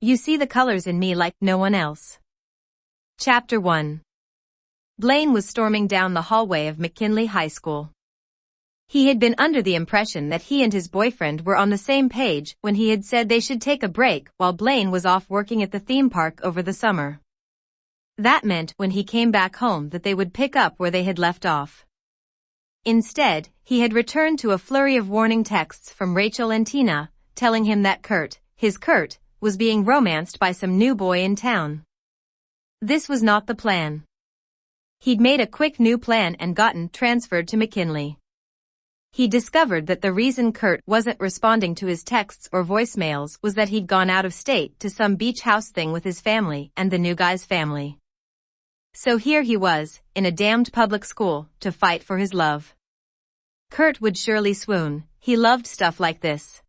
You see the colors in me like no one else. Chapter 1. Blaine was storming down the hallway of McKinley High School. He had been under the impression that he and his boyfriend were on the same page when he had said they should take a break while Blaine was off working at the theme park over the summer. That meant when he came back home that they would pick up where they had left off. Instead, he had returned to a flurry of warning texts from Rachel and Tina, telling him that Kurt, was being romanced by some new boy in town. This was not the plan. He'd made a quick new plan and gotten transferred to McKinley. He discovered that the reason Kurt wasn't responding to his texts or voicemails was that he'd gone out of state to some beach house thing with his family and the new guy's family. So here he was, in a damned public school, to fight for his love. Kurt would surely swoon. He loved stuff like this.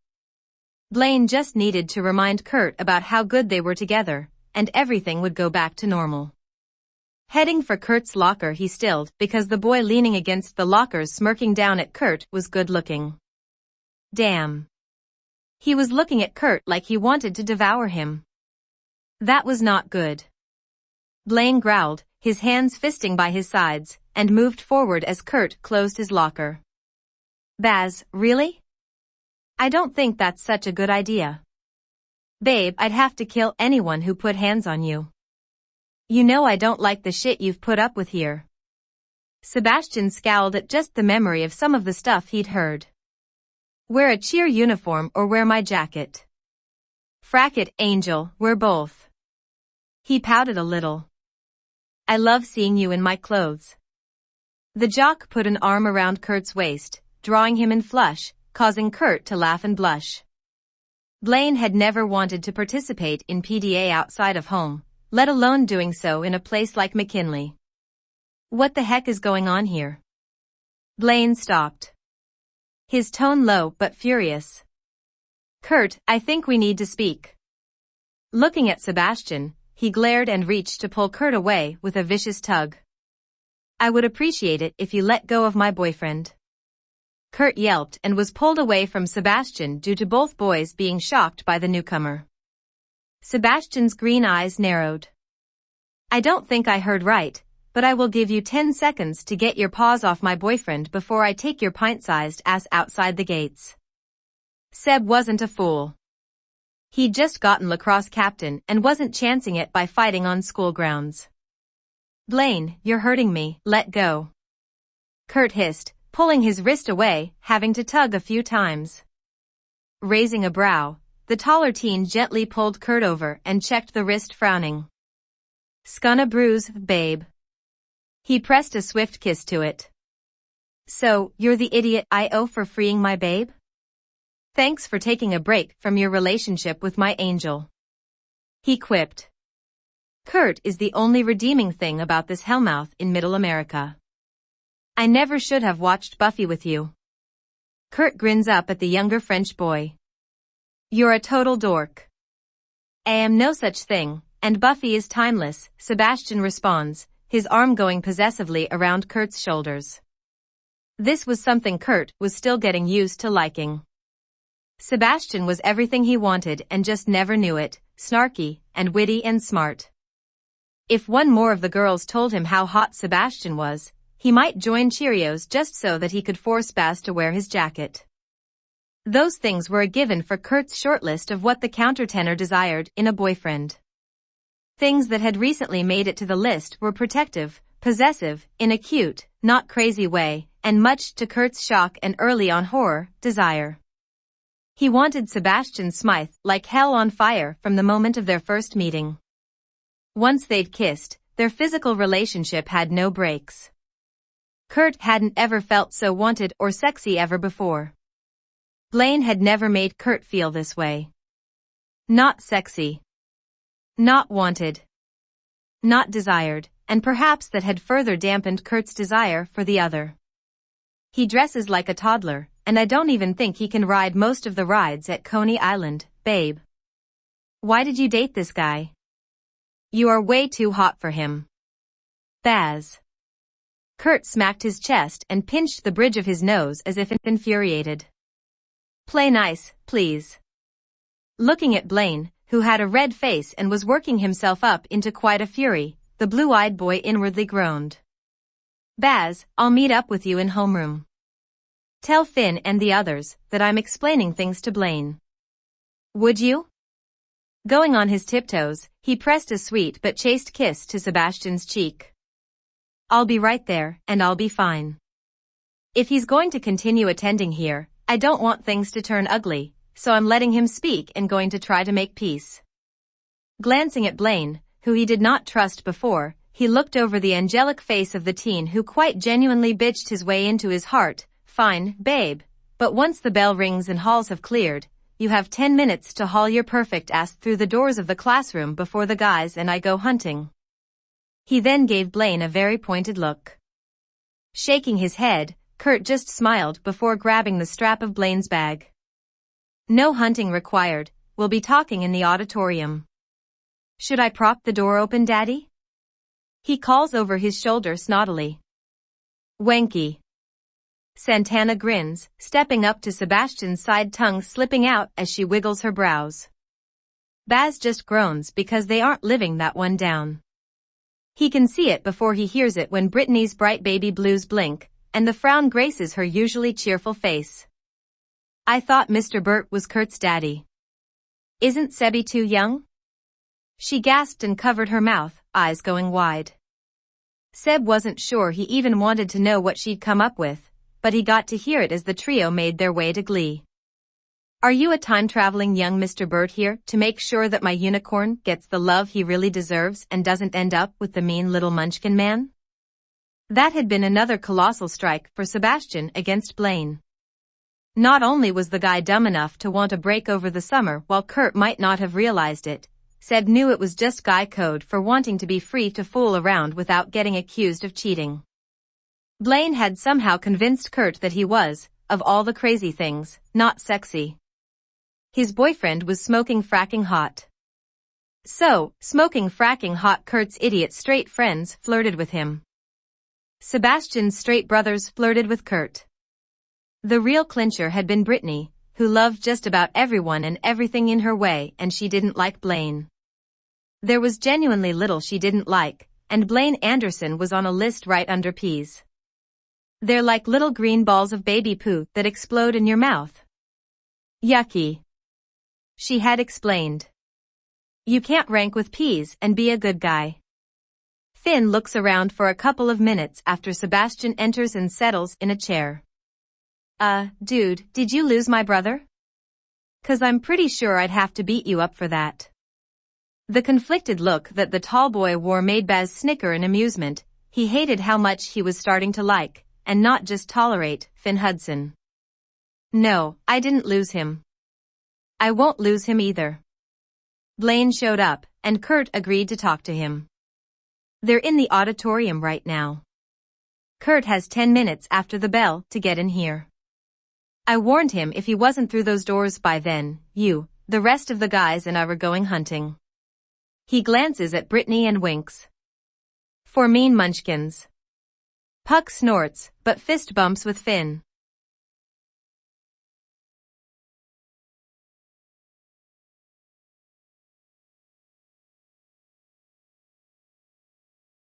Blaine just needed to remind Kurt about how good they were together, and everything would go back to normal. Heading for Kurt's locker, he stilled because the boy leaning against the lockers smirking down at Kurt was good-looking. Damn. He was looking at Kurt like he wanted to devour him. That was not good. Blaine growled, his hands fisting by his sides, and moved forward as Kurt closed his locker. Baz, really? I don't think that's such a good idea. Babe, I'd have to kill anyone who put hands on you. You know I don't like the shit you've put up with here. Sebastian scowled at just the memory of some of the stuff he'd heard. Wear a cheer uniform or wear my jacket. Frack it, Angel, we're both. He pouted a little. I love seeing you in my clothes. The jock put an arm around Kurt's waist, drawing him in flush, causing Kurt to laugh and blush. Blaine had never wanted to participate in PDA outside of home, let alone doing so in a place like McKinley. What the heck is going on here? Blaine stopped. His tone low but furious. Kurt, I think we need to speak. Looking at Sebastian, he glared and reached to pull Kurt away with a vicious tug. I would appreciate it if you let go of my boyfriend. Kurt yelped and was pulled away from Sebastian due to both boys being shocked by the newcomer. Sebastian's green eyes narrowed. I don't think I heard right, but I will give you 10 seconds to get your paws off my boyfriend before I take your pint-sized ass outside the gates. Seb wasn't a fool. He'd just gotten lacrosse captain and wasn't chancing it by fighting on school grounds. Blaine, you're hurting me, let go. Kurt hissed, pulling his wrist away, having to tug a few times. Raising a brow, the taller teen gently pulled Kurt over and checked the wrist, frowning. Skuna bruise, babe. He pressed a swift kiss to it. So, you're the idiot I owe for freeing my babe? Thanks for taking a break from your relationship with my angel. He quipped. Kurt is the only redeeming thing about this hellmouth in Middle America. I never should have watched Buffy with you. Kurt grins up at the younger French boy. You're a total dork. I am no such thing, and Buffy is timeless, Sebastian responds, his arm going possessively around Kurt's shoulders. This was something Kurt was still getting used to liking. Sebastian was everything he wanted and just never knew it, snarky, and witty and smart. If one more of the girls told him how hot Sebastian was, he might join Cheerios just so that he could force Baz to wear his jacket. Those things were a given for Kurt's shortlist of what the countertenor desired in a boyfriend. Things that had recently made it to the list were protective, possessive, in a cute, not crazy way, and much to Kurt's shock and early-on horror, desire. He wanted Sebastian Smythe like hell on fire from the moment of their first meeting. Once they'd kissed, their physical relationship had no breaks. Kurt hadn't ever felt so wanted or sexy ever before. Blaine had never made Kurt feel this way. Not sexy. Not wanted. Not desired, and perhaps that had further dampened Kurt's desire for the other. He dresses like a toddler, and I don't even think he can ride most of the rides at Coney Island, babe. Why did you date this guy? You are way too hot for him. Baz. Kurt smacked his chest and pinched the bridge of his nose as if infuriated. Play nice, please. Looking at Blaine, who had a red face and was working himself up into quite a fury, the blue-eyed boy inwardly groaned. Baz, I'll meet up with you in homeroom. Tell Finn and the others that I'm explaining things to Blaine. Would you? Going on his tiptoes, he pressed a sweet but chaste kiss to Sebastian's cheek. I'll be right there, and I'll be fine. If he's going to continue attending here, I don't want things to turn ugly, so I'm letting him speak and going to try to make peace. Glancing at Blaine, who he did not trust before, he looked over the angelic face of the teen who quite genuinely bitched his way into his heart. Fine, babe, but once the bell rings and halls have cleared, you have 10 minutes to haul your perfect ass through the doors of the classroom before the guys and I go hunting. He then gave Blaine a very pointed look. Shaking his head, Kurt just smiled before grabbing the strap of Blaine's bag. No hunting required, we'll be talking in the auditorium. Should I prop the door open, Daddy? He calls over his shoulder snottily. Wanky. Santana grins, stepping up to Sebastian's side, tongue slipping out as she wiggles her brows. Baz just groans because they aren't living that one down. He can see it before he hears it when Brittany's bright baby blues blink, and the frown graces her usually cheerful face. I thought Mr. Burt was Kurt's daddy. Isn't Sebi too young? She gasped and covered her mouth, eyes going wide. Seb wasn't sure he even wanted to know what she'd come up with, but he got to hear it as the trio made their way to Glee. Are you a time-traveling young Mr. Burt here to make sure that my unicorn gets the love he really deserves and doesn't end up with the mean little munchkin man? That had been another colossal strike for Sebastian against Blaine. Not only was the guy dumb enough to want a break over the summer while Kurt might not have realized it, Seb knew it was just guy code for wanting to be free to fool around without getting accused of cheating. Blaine had somehow convinced Kurt that he was, of all the crazy things, not sexy. His boyfriend was smoking fracking hot. So, smoking fracking hot, Kurt's idiot straight friends flirted with him. Sebastian's straight brothers flirted with Kurt. The real clincher had been Brittany, who loved just about everyone and everything in her way, and she didn't like Blaine. There was genuinely little she didn't like, and Blaine Anderson was on a list right under P's. They're like little green balls of baby poo that explode in your mouth. Yucky. She had explained. You can't rank with peas and be a good guy. Finn looks around for a couple of minutes after Sebastian enters and settles in a chair. Dude, did you lose my brother? 'Cause I'm pretty sure I'd have to beat you up for that. The conflicted look that the tall boy wore made Baz snicker in amusement. He hated how much he was starting to like, and not just tolerate, Finn Hudson. No, I didn't lose him. I won't lose him either. Blaine showed up, and Kurt agreed to talk to him. They're in the auditorium right now. Kurt has 10 minutes after the bell to get in here. I warned him if he wasn't through those doors by then, the rest of the guys and I were going hunting. He glances at Brittany and winks. For mean munchkins. Puck snorts, but fist bumps with Finn.